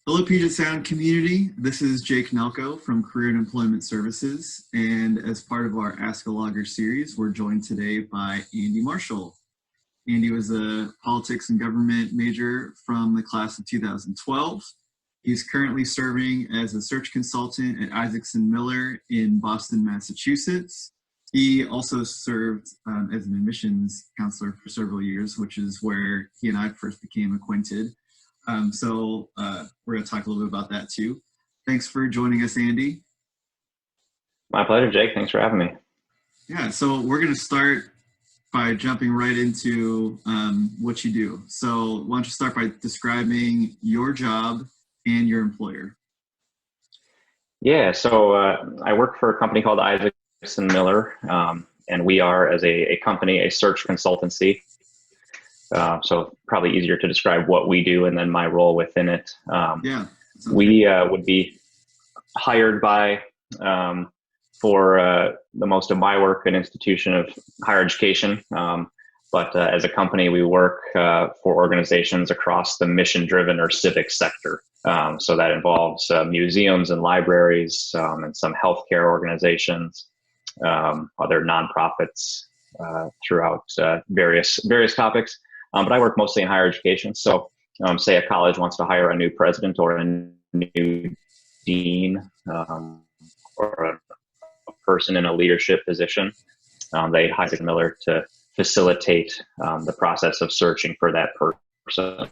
Hello, Puget Sound community. This is Jake Nelko from Career and Employment Services. And as part of our Ask a Logger series, we're joined today by Andy Marshall. Andy was a politics and government major from the class of 2012. He's currently serving as a search consultant at Isacson Miller in Boston, Massachusetts. He also served as an admissions counselor for several years, which is where he and I first became acquainted. So we're going to talk a little bit about that too. Thanks for joining us, Andy. My pleasure, Jake. Thanks for having me. Yeah, so we're going to start by jumping right into what you do. So why don't you start by describing your job and your employer? Yeah, so I work for a company called Isacson Miller, and we are, as a company, a search consultancy. So probably easier to describe what we do and then my role within it. We would be hired by, for the most of my work, an institution of higher education. But as a company, we work for organizations across the mission-driven or civic sector. So that involves museums and libraries and some healthcare organizations, other nonprofits throughout various topics. But I work mostly in higher education. So say a college wants to hire a new president or a new dean or a person in a leadership position. They hire Miller to facilitate the process of searching for that person.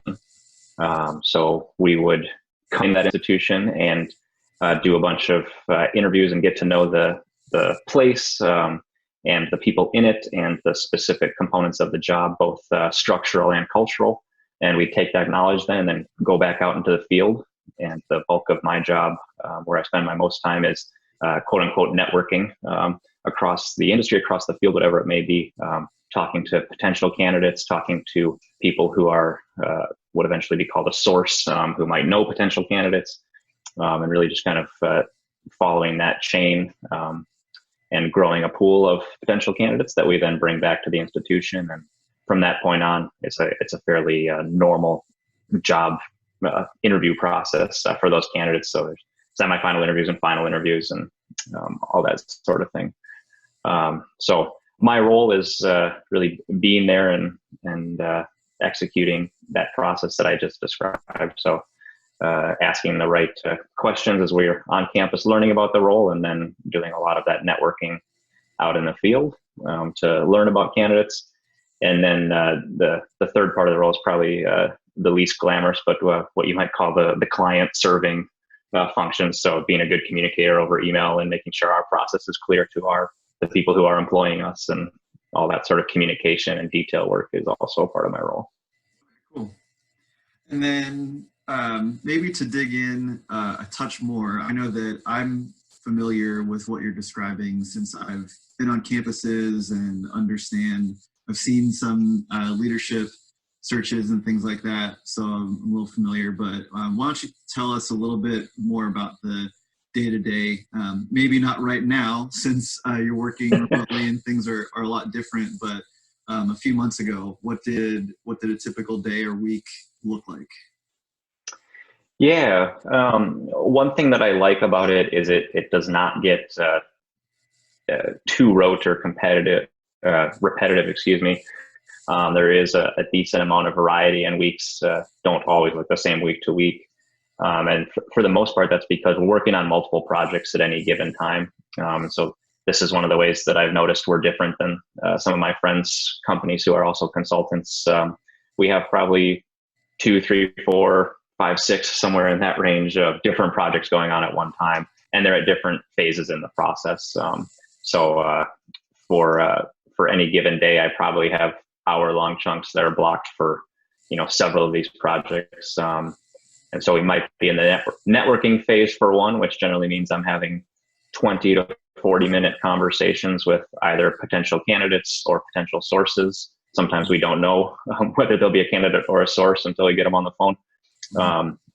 So we would come in that institution and do a bunch of interviews and get to know the place and the people in it and the specific components of the job, both structural and cultural. And we take that knowledge then and then go back out into the field. And the bulk of my job, where I spend my most time, is quote unquote networking across the industry, across the field, whatever it may be, talking to potential candidates, talking to people who are would eventually be called a source, who might know potential candidates, and really just kind of following that chain and growing a pool of potential candidates that we then bring back to the institution. And from that point on, it's a fairly normal job interview process for those candidates. So there's semifinal interviews and final interviews and all that sort of thing. So my role is really being there and executing that process that I just described. So asking the right questions as we're on campus learning about the role, and then doing a lot of that networking out in the field to learn about candidates. And then the third part of the role is probably the least glamorous, but what you might call the client serving functions. So being a good communicator over email and making sure our process is clear to the people who are employing us, and all that sort of communication and detail work is also a part of my role. Cool. And then maybe to dig in a touch more, I know that I'm familiar with what you're describing since I've been on campuses and I've seen some leadership searches and things like that. So I'm a little familiar, but why don't you tell us a little bit more about the day-to-day, maybe not right now since you're working remotely and things are a lot different, but a few months ago, what did a typical day or week look like? Yeah, one thing that I like about it is it does not get too rote or repetitive, excuse me. There is a decent amount of variety, and weeks don't always look the same week to week. And for the most part, that's because we're working on multiple projects at any given time. So this is one of the ways that I've noticed we're different than some of my friends' companies who are also consultants. We have probably 2, 3, 4, 5, 6, somewhere in that range of different projects going on at one time, and they're at different phases in the process. So for any given day, I probably have hour-long chunks that are blocked for several of these projects. And so we might be in the networking phase for one, which generally means I'm having 20 to 40-minute conversations with either potential candidates or potential sources. Sometimes we don't know whether there'll be a candidate or a source until we get them on the phone.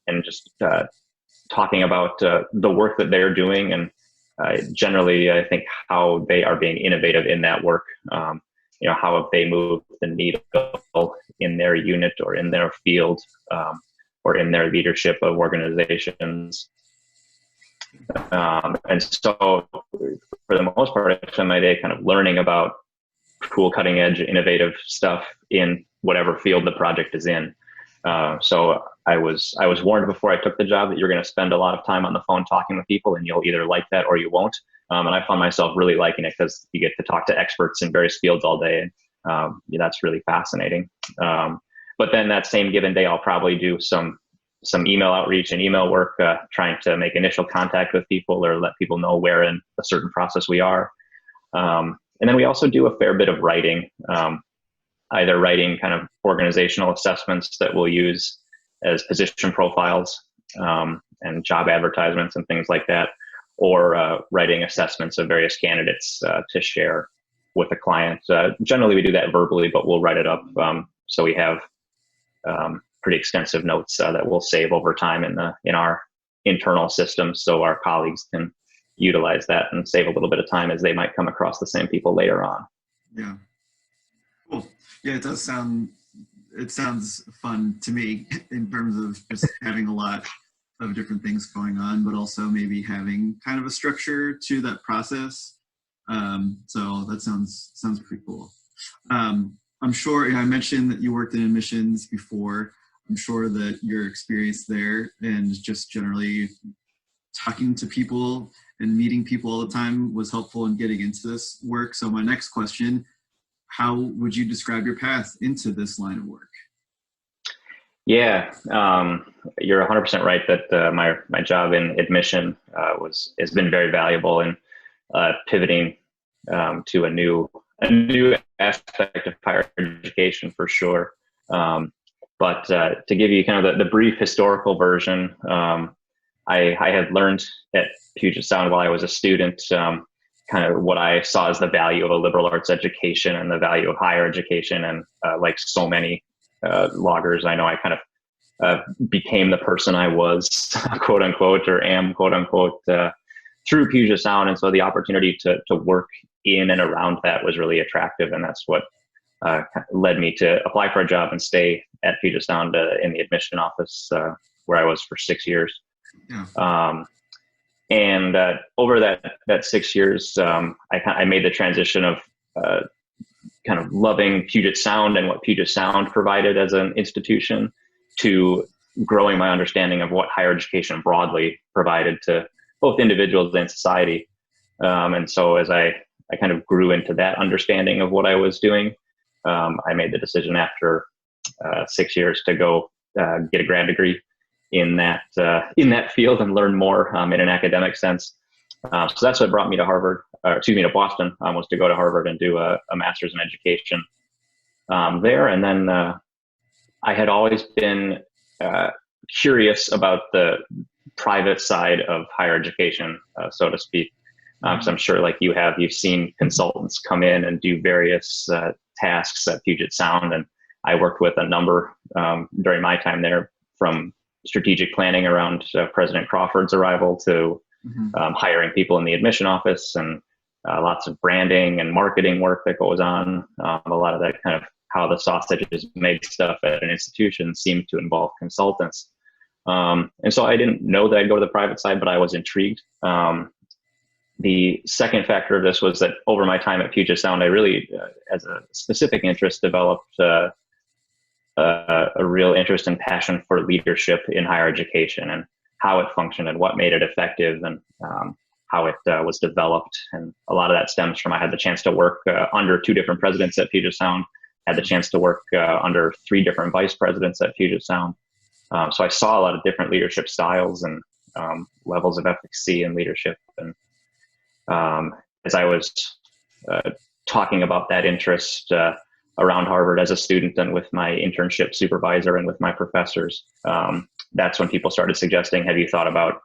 And just talking about the work that they're doing, and generally, I think how they are being innovative in that work. How have they moved the needle in their unit or in their field? or in their leadership of organizations. And so for the most part, I spend my day kind of learning about cool, cutting edge, innovative stuff in whatever field the project is in. So I was warned before I took the job that you're going to spend a lot of time on the phone talking with people, and you'll either like that or you won't. And I found myself really liking it because you get to talk to experts in various fields all day. And that's really fascinating. But then that same given day, I'll probably do some email outreach and email work, trying to make initial contact with people or let people know where in a certain process we are. And then we also do a fair bit of writing, either writing kind of organizational assessments that we'll use as position profiles, and job advertisements and things like that, or writing assessments of various candidates to share with a client. Generally, we do that verbally, but we'll write it up. So we have pretty extensive notes that we'll save over time in our internal systems, so our colleagues can utilize that and save a little bit of time as they might come across the same people later on. Yeah. Cool. Yeah, it sounds fun to me in terms of just having a lot of different things going on, but also maybe having kind of a structure to that process. So that sounds pretty cool. I'm sure I mentioned that you worked in admissions before. I'm sure that your experience there and just generally talking to people and meeting people all the time was helpful in getting into this work. So my next question, how would you describe your path into this line of work? Yeah, you're 100% right that my job in admission has been very valuable in pivoting to a new aspect of higher education for sure. But to give you kind of the brief historical version, I had learned at Puget Sound while I was a student, kind of what I saw as the value of a liberal arts education and the value of higher education. And like so many loggers, I know I kind of became the person I was, quote unquote, or am, quote unquote, through Puget Sound. And so the opportunity to work in and around that was really attractive. And that's what led me to apply for a job and stay at Puget Sound in the admission office, where I was for 6 years. Yeah. And over that 6 years, I made the transition of kind of loving Puget Sound and what Puget Sound provided as an institution to growing my understanding of what higher education broadly provided to both individuals and society. And so as I kind of grew into that understanding of what I was doing, I made the decision after 6 years to go get a grad degree in that field and learn more in an academic sense. So that's what brought me to to Boston, was to go to Harvard and do a master's in education there. And then I had always been curious about the private side of higher education, so to speak. So I'm sure like you've seen consultants come in and do various tasks at Puget Sound. And I worked with a number during my time there, from strategic planning around President Crawford's arrival to hiring people in the admission office, and lots of branding and marketing work that goes on. A lot of that kind of how the sausage is made stuff at an institution seemed to involve consultants. And so I didn't know that I'd go to the private side, but I was intrigued. The second factor of this was that over my time at Puget Sound, I really, as a specific interest, developed a real interest and passion for leadership in higher education and how it functioned and what made it effective, and how it was developed. And a lot of that stems from I had the chance to work under 2 different presidents at Puget Sound, had the chance to work under 3 different vice presidents at Puget Sound. So I saw a lot of different leadership styles and levels of efficacy in leadership. And as I was talking about that interest around Harvard as a student and with my internship supervisor and with my professors, that's when people started suggesting, have you thought about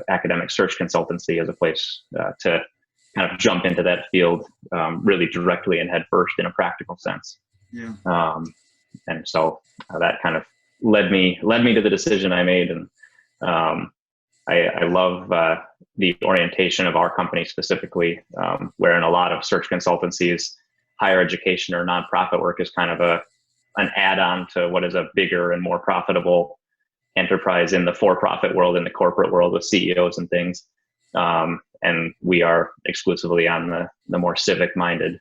academic search consultancy as a place to kind of jump into that field really directly and head first in a practical sense? Yeah. And so that kind of led me to the decision I made. And I love the orientation of our company specifically, where in a lot of search consultancies, higher education or nonprofit work is kind of an add-on to what is a bigger and more profitable enterprise in the for-profit world, in the corporate world with CEOs and things. And we are exclusively on the more civic-minded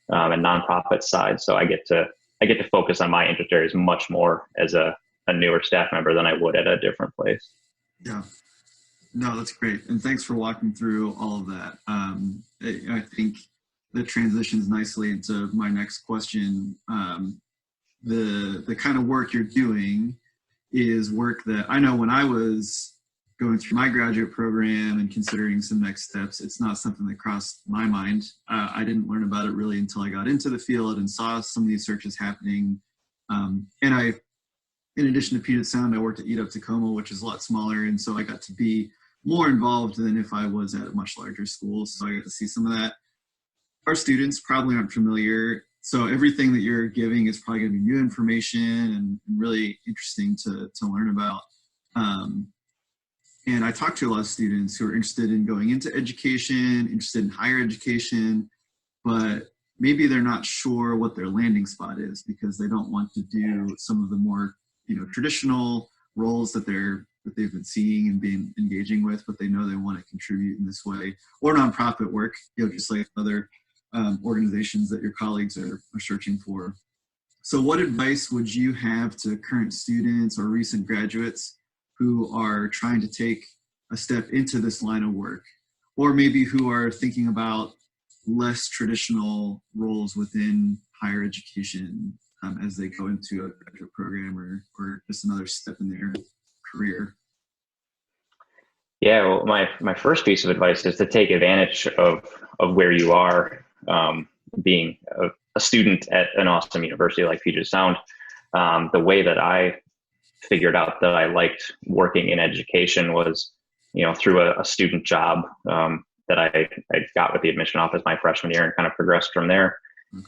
and nonprofit side. So I get to focus on my interest areas much more as a newer staff member than I would at a different place. Yeah, no, that's great. And thanks for walking through all of that. I think that transitions nicely into my next question. The kind of work you're doing is work that I know when I was going through my graduate program and considering some next steps, it's not something that crossed my mind. I didn't learn about it really until I got into the field and saw some of these searches happening. And in addition to Puget Sound, I worked at Tacoma, which is a lot smaller. And so I got to be more involved than if I was at a much larger school. So I got to see some of that. Our students probably aren't familiar. So everything that you're giving is probably going to be new information and really interesting to learn about. And I talk to a lot of students who are interested in going into education, interested in higher education, but maybe they're not sure what their landing spot is because they don't want to do some of the more, traditional roles that they've been seeing and been engaging with, but they know they want to contribute in this way, or nonprofit work, just like other organizations that your colleagues are searching for. So what advice would you have to current students or recent graduates who are trying to take a step into this line of work, or maybe who are thinking about less traditional roles within higher education as they go into a graduate program or just another step in their career? Yeah, well, my first piece of advice is to take advantage of where you are, being a student at an awesome university like Puget Sound. The way that I figured out that I liked working in education was, through a student job that I got with the admission office my freshman year and kind of progressed from there.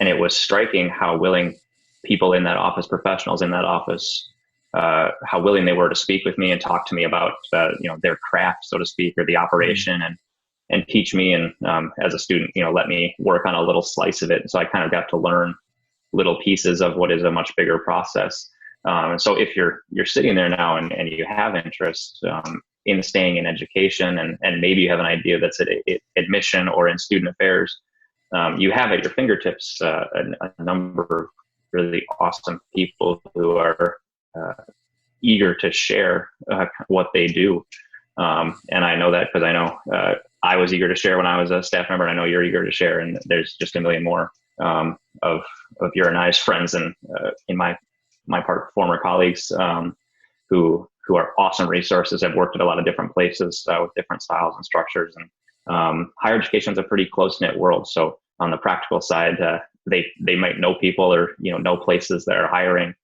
And it was striking how willing people in that office, professionals in that office, how willing they were to speak with me and talk to me about, their craft, so to speak, or the operation and teach me. And as a student, let me work on a little slice of it. And so I kind of got to learn little pieces of what is a much bigger process. And so if you're sitting there now and you have interest in staying in education and maybe you have an idea that's at admission or in student affairs, you have at your fingertips a number of really awesome people who are eager to share what they do. And I know that because I know I was eager to share when I was a staff member, and I know you're eager to share, and there's just a million more of your and I's friends and in my former colleagues who are awesome resources. Have worked at a lot of different places with different styles and structures. And higher education is a pretty close-knit world. So on the practical side, they might know people or know places that are hiring.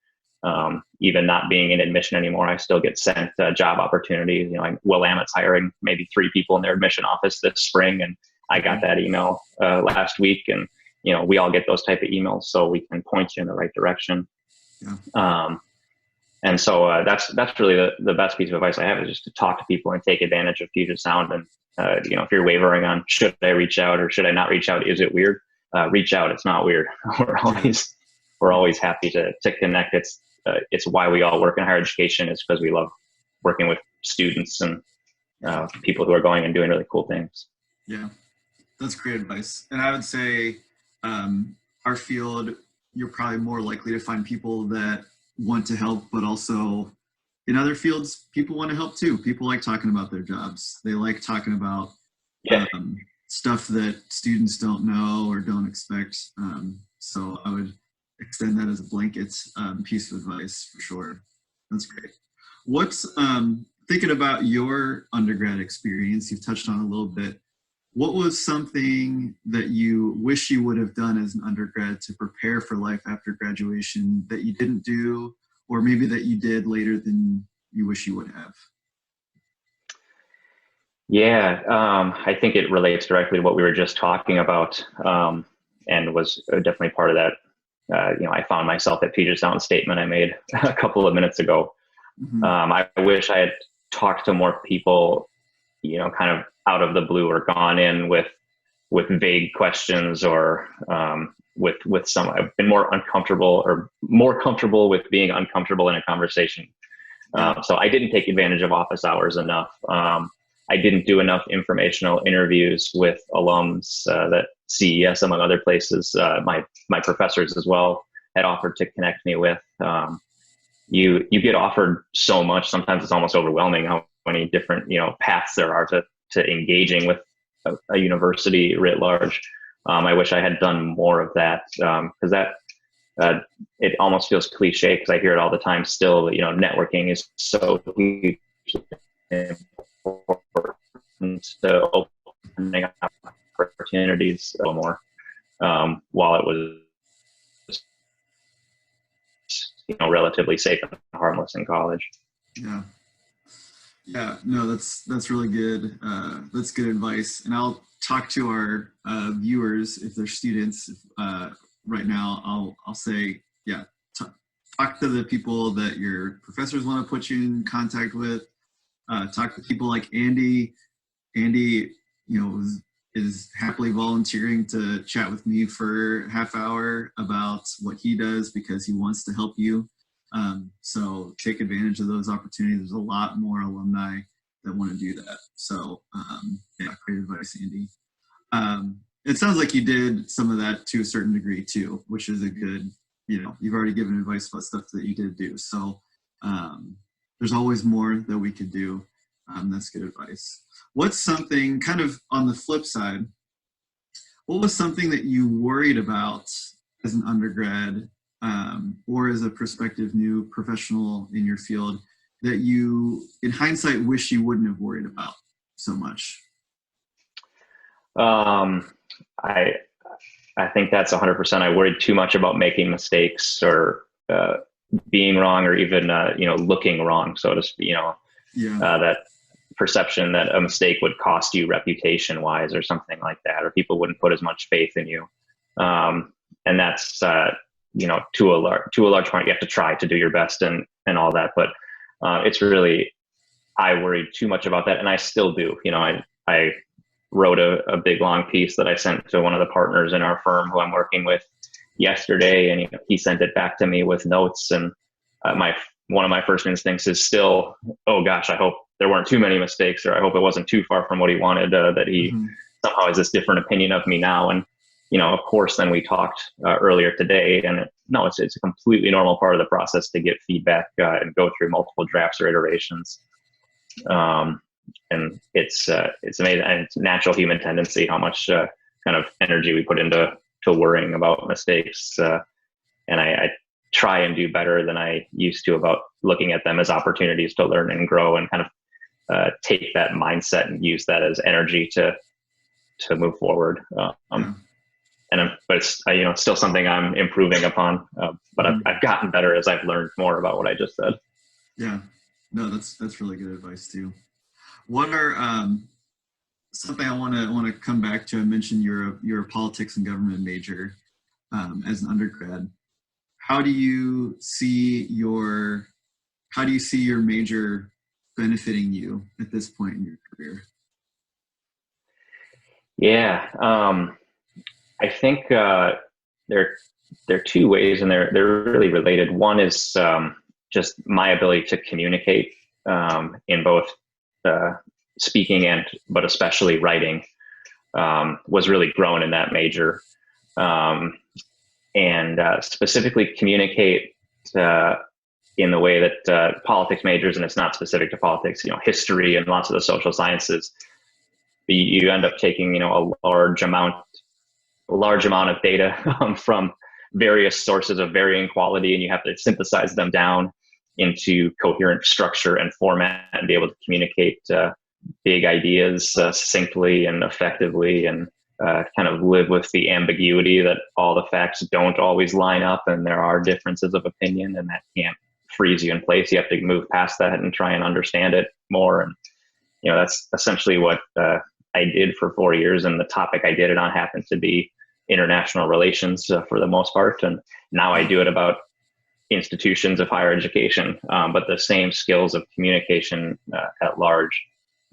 Even not being in admission anymore, I still get sent job opportunities. Willamette's hiring maybe 3 people in their admission office this spring, and I got that email last week. And we all get those type of emails, so we can point you in the right direction. Yeah. And so that's really the best piece of advice I have, is just to talk to people and take advantage of Puget Sound. And if you're wavering on should I reach out or should I not reach out, is it weird? Reach out. It's not weird. We're always happy to connect. It's why we all work in higher education, is because we love working with students and people who are going and doing really cool things. Yeah, that's great advice. And I would say our field, you're probably more likely to find people that want to help, but also in other fields, people want to help too. People like talking about their jobs. They like talking about stuff that students don't know or don't expect. So I would extend that as a blanket piece of advice for sure. That's great. What's thinking about your undergrad experience, you've touched on a little bit. What was something that you wish you would have done as an undergrad to prepare for life after graduation that you didn't do, or maybe that you did later than you wish you would have? Yeah, I think it relates directly to what we were just talking about, and was definitely part of that. I found myself at Puget Sound statement I made a couple of minutes ago. Mm-hmm. I wish I had talked to more people, kind of out of the blue, or gone in with vague questions, or with some. I've been more comfortable with being uncomfortable in a conversation Yeah. So I didn't take advantage of office hours enough. I didn't do enough informational interviews with alums that CES, among other places, my professors as well had offered to connect me with. You get offered so much. Sometimes it's almost overwhelming how many different paths there are to engaging with a university writ large. I wish I had done more of that, because that it almost feels cliche because I hear it all the time still. Networking is so hugely important to opening up opportunities a little more, while it was relatively safe and harmless in college. Yeah. Yeah, no, that's really good. That's good advice. And I'll talk to our viewers if they're students. Right now, I'll say, yeah, talk to the people that your professors want to put you in contact with. Talk to people like Andy. Andy, is happily volunteering to chat with me for half hour about what he does because he wants to help you. So take advantage of those opportunities. There's a lot more alumni that want to do that. So yeah, great advice, Andy. It sounds like you did some of that to a certain degree too, which is a good, you've already given advice about stuff that you did do. So there's always more that we could do. That's good advice. What's something kind of on the flip side, what was something that you worried about as an undergrad or as a prospective new professional in your field that you, in hindsight, wish you wouldn't have worried about so much? I think that's 100%. I worried too much about making mistakes or being wrong, or even looking wrong, so to speak. That perception that a mistake would cost you reputation-wise or something like that, or people wouldn't put as much faith in you. And that's to a large point, you have to try to do your best and all that. But it's really, I worried too much about that, and I still do. I wrote a big long piece that I sent to one of the partners in our firm who I'm working with yesterday, and he sent it back to me with notes. And one of my first instincts is still, oh gosh, I hope there weren't too many mistakes, or I hope it wasn't too far from what he wanted, that he somehow has this different opinion of me now. And of course, then we talked earlier today, and it's a completely normal part of the process to get feedback and go through multiple drafts or iterations. And it's amazing, and it's a natural human tendency how much kind of energy we put into worrying about mistakes. And I try and do better than I used to about looking at them as opportunities to learn and grow, and kind of take that mindset and use that as energy to move forward. But it's still something I'm improving upon. But I've gotten better as I've learned more about what I just said. Yeah, no, that's really good advice too. What are something I want to come back to? I mentioned you're a politics and government major as an undergrad. How do you see your major benefiting you at this point in your career? Yeah, I think there are two ways, and they're really related. One is just my ability to communicate in both speaking but especially writing was really grown in that major, and specifically communicate in the way that politics majors, and it's not specific to politics, history and lots of the social sciences, you end up taking a large amount of data from various sources of varying quality, and you have to synthesize them down into coherent structure and format and be able to communicate big ideas succinctly and effectively, and kind of live with the ambiguity that all the facts don't always line up and there are differences of opinion, and that can't freeze you in place. You have to move past that and try and understand it more. And that's essentially what I did for 4 years, and the topic I did it on happened to be international relations for the most part. And now I do it about institutions of higher education, but the same skills of communication at large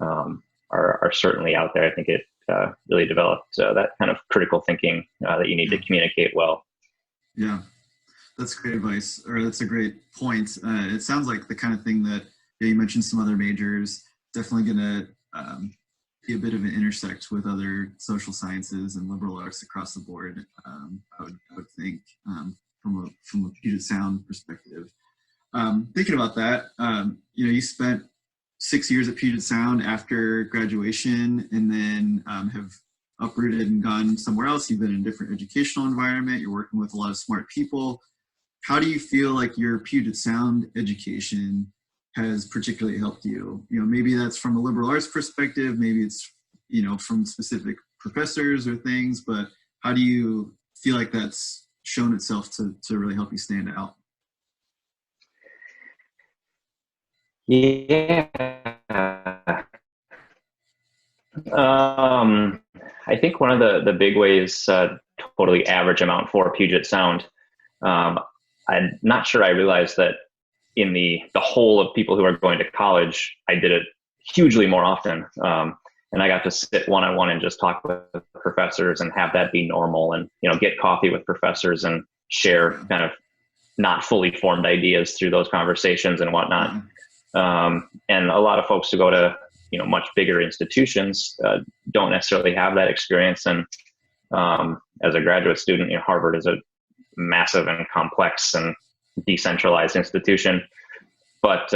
are certainly out there. I think it really developed that kind of critical thinking that you need to communicate well. Yeah, That's great advice, or that's a great point. It sounds like the kind of thing that you mentioned some other majors, definitely going to be a bit of an intersect with other social sciences and liberal arts across the board. I would think from a Puget Sound perspective. Thinking about that, you spent 6 years at Puget Sound after graduation, and then have uprooted and gone somewhere else. You've been in a different educational environment. You're working with a lot of smart people. How do you feel like your Puget Sound education has particularly helped you? Maybe that's from a liberal arts perspective, maybe it's, from specific professors or things, but how do you feel like that's shown itself to really help you stand out? Yeah. I think one of the big ways, totally average amount for Puget Sound. I'm not sure I realized that in the whole of people who are going to college, I did it hugely more often. And I got to sit one-on-one and just talk with professors and have that be normal, and, get coffee with professors and share kind of not fully formed ideas through those conversations and whatnot. And a lot of folks who go to, much bigger institutions don't necessarily have that experience. And as a graduate student, Harvard is a massive and complex and decentralized institution. But,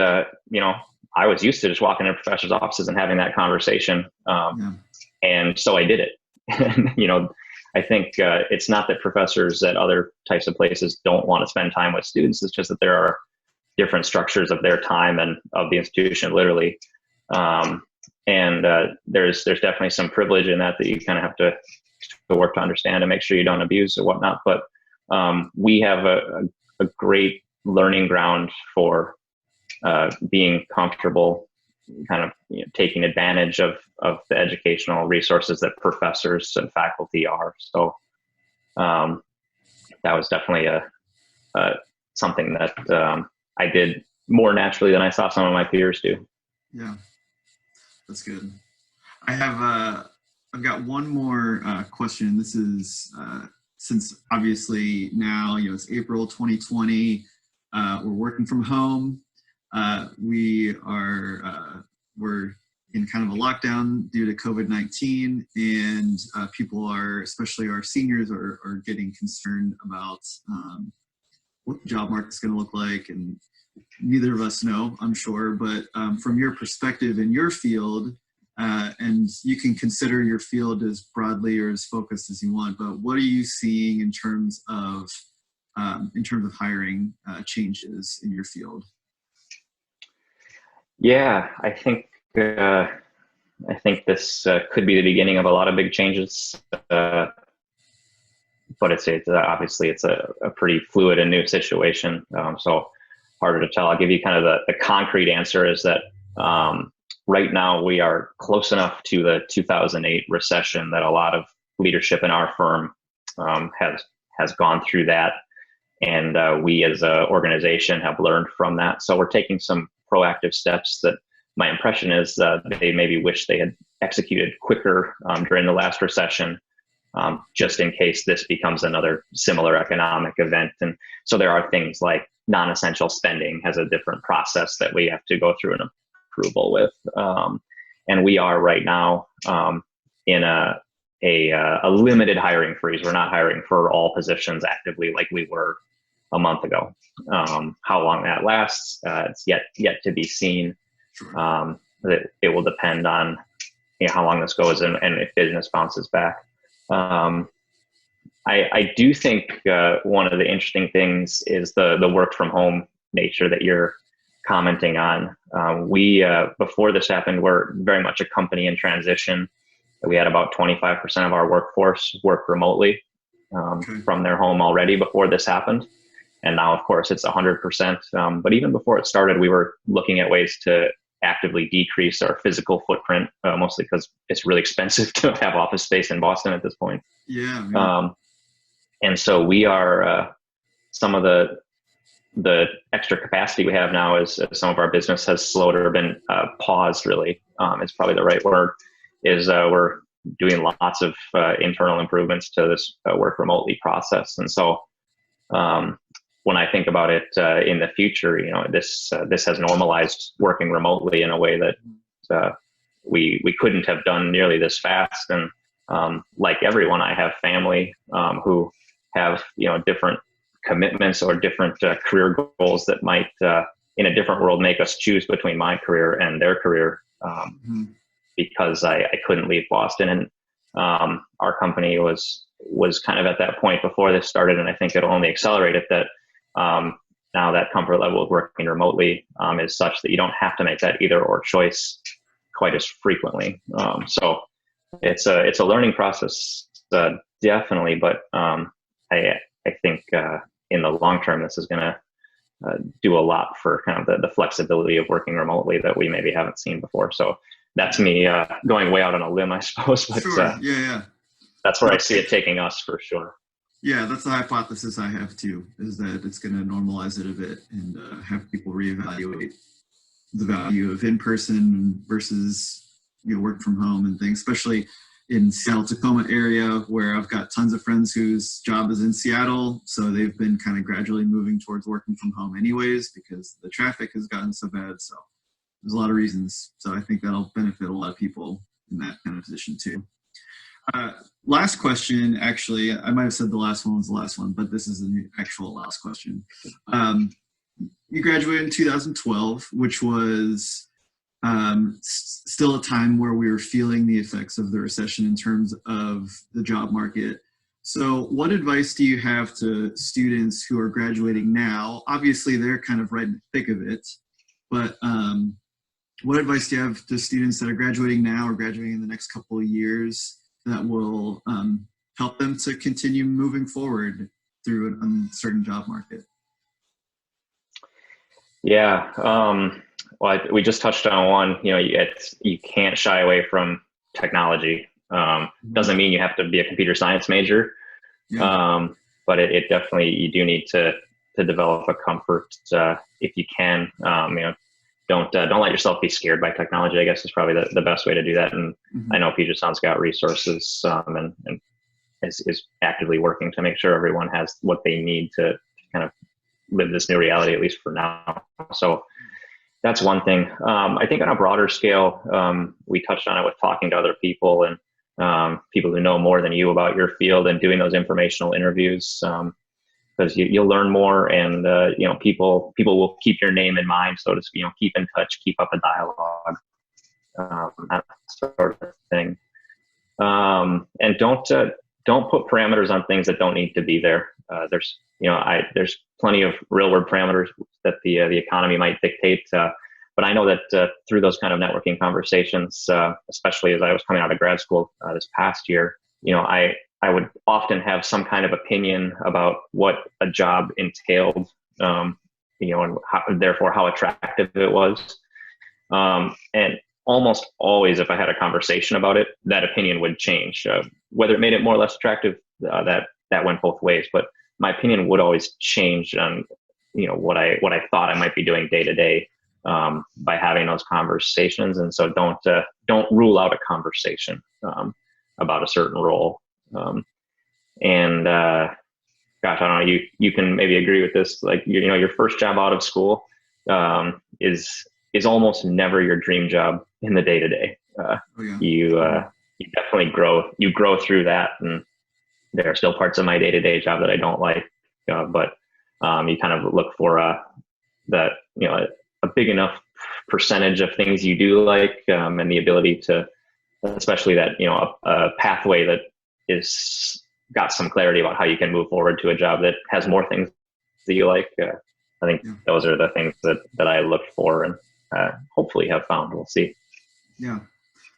I was used to just walking into professors' offices and having that conversation. And so I did it. And, I think it's not that professors at other types of places don't want to spend time with students. It's just that there are different structures of their time and of the institution, literally. And there's definitely some privilege in that you kind of have to work to understand and make sure you don't abuse or whatnot. But we have a great learning ground for being comfortable, kind of taking advantage of the educational resources that professors and faculty are. So that was definitely something that I did more naturally than I saw some of my peers do. Yeah, that's good. I've got one more question. This is since obviously now it's April 2020. We're working from home. We're in kind of a lockdown due to COVID-19, and people are, especially our seniors, are getting concerned about what the job market's going to look like, and neither of us know, I'm sure, but from your perspective in your field, and you can consider your field as broadly or as focused as you want, but what are you seeing in terms of hiring changes in your field? Yeah, I think this could be the beginning of a lot of big changes, but it's obviously it's a pretty fluid and new situation, so harder to tell. I'll give you kind of the concrete answer is that right now we are close enough to the 2008 recession that a lot of leadership in our firm has gone through that, and we as an organization have learned from that. So we're taking some proactive steps that my impression is they maybe wish they had executed quicker during the last recession, just in case this becomes another similar economic event. And so there are things like non-essential spending has a different process that we have to go through an approval with. And we are right now in a limited hiring freeze. We're not hiring for all positions actively like we were a month ago. How long that lasts, it's yet to be seen. Sure. It will depend on how long this goes and if business bounces back. I do think one of the interesting things is the work from home nature that you're commenting on. We before this happened, we're very much a company in transition. We had about 25% of our workforce work remotely from their home already before this happened. And now, of course, it's 100%. But even before it started, we were looking at ways to actively decrease our physical footprint, mostly because it's really expensive to have office space in Boston at this point. Yeah. And so we are some of the extra capacity we have now is some of our business has slowed or been paused, really. It's probably the right word, is we're doing lots of internal improvements to this work remotely process. And so when I think about it in the future, this has normalized working remotely in a way that we couldn't have done nearly this fast. And like everyone, I have family who have different commitments or different career goals that might in a different world make us choose between my career and their career, because I couldn't leave Boston. And our company was kind of at that point before this started, and I think it'll only accelerate it, that now that comfort level of working remotely is such that you don't have to make that either or choice quite as frequently. So it's a learning process, definitely, but I think in the long term, this is going to do a lot for kind of the flexibility of working remotely that we maybe haven't seen before. So that's me going way out on a limb, I suppose, but sure. Yeah. That's where I see it taking us for sure. Yeah, that's the hypothesis I have too, is that it's going to normalize it a bit and have people reevaluate the value of in-person versus work from home and things, especially in Seattle, Tacoma area, where I've got tons of friends whose job is in Seattle. So they've been kind of gradually moving towards working from home anyways, because the traffic has gotten so bad. So there's a lot of reasons. So I think that'll benefit a lot of people in that kind of position too. Last question, actually, I might have said the last one was the last one, but this is the actual last question. You graduated in 2012, which was still a time where we were feeling the effects of the recession in terms of the job market. So what advice do you have to students who are graduating now? Obviously, they're kind of right in the thick of it, but what advice do you have to students that are graduating now or graduating in the next couple of years that will help them to continue moving forward through an uncertain job market? Yeah, well, we just touched on one. You can't shy away from technology. Doesn't mean you have to be a computer science major, but it definitely, you do need to develop a comfort if you can. Don't let yourself be scared by technology, I guess, is probably the best way to do that. And I know Puget Sound's got resources and is actively working to make sure everyone has what they need to kind of live this new reality, at least for now. So that's one thing. I think on a broader scale, we touched on it with talking to other people and people who know more than you about your field and doing those informational interviews. Because you'll learn more, and people will keep your name in mind, so to speak. Keep in touch, keep up a dialogue, that sort of thing. And don't put parameters on things that don't need to be there. There's plenty of real world parameters that the economy might dictate, but I know that through those kind of networking conversations, especially as I was coming out of grad school this past year, I would often have some kind of opinion about what a job entailed, and therefore how attractive it was. And almost always, if I had a conversation about it, that opinion would change. Whether it made it more or less attractive, that went both ways. But my opinion would always change on, what I thought I might be doing day to day by having those conversations. And so don't rule out a conversation about a certain role. Gosh, I don't know, you can maybe agree with this, like, your first job out of school, is almost never your dream job in the day to day. You definitely grow through that. And there are still parts of my day to day job that I don't like, but you kind of look for a big enough percentage of things you do like, and the ability to, especially that, a pathway that is got some clarity about how you can move forward to a job that has more things that you like. I think those are the things that I look for and hopefully have found. We'll see. Yeah,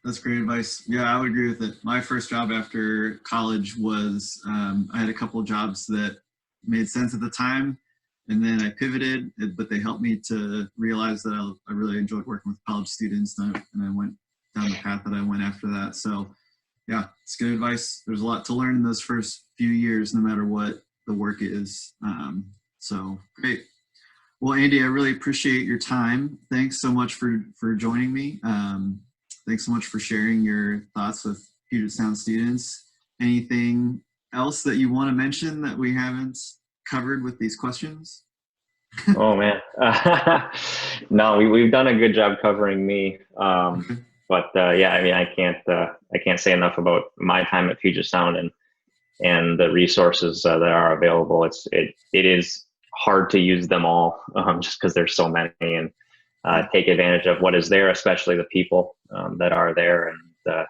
that's great advice. Yeah, I would agree with it. My first job after college was, I had a couple of jobs that made sense at the time, and then I pivoted, but they helped me to realize that I really enjoyed working with college students, and I went down the path that I went after that. So yeah, it's good advice. There's a lot to learn in those first few years, no matter what the work is. So great. Well, Andy, I really appreciate your time. Thanks so much for joining me. Thanks so much for sharing your thoughts with Puget Sound students. Anything else that you want to mention that we haven't covered with these questions? Oh man, no, we've done a good job covering me. But yeah, I mean, I can't say enough about my time at Puget Sound and the resources that are available. It is hard to use them all, just because there's so many, and take advantage of what is there, especially the people that are there, and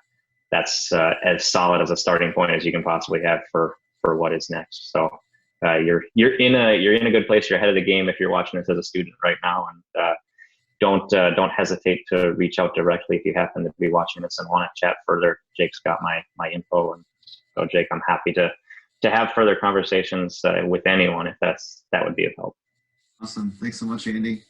that's as solid as a starting point as you can possibly have for what is next. So you're in a good place. You're ahead of the game if you're watching this as a student right now, and don't hesitate to reach out directly if you happen to be watching this and want to chat further. Jake's got my info, and so Jake, I'm happy to have further conversations with anyone if that would be of help. Awesome. Thanks so much, Andy.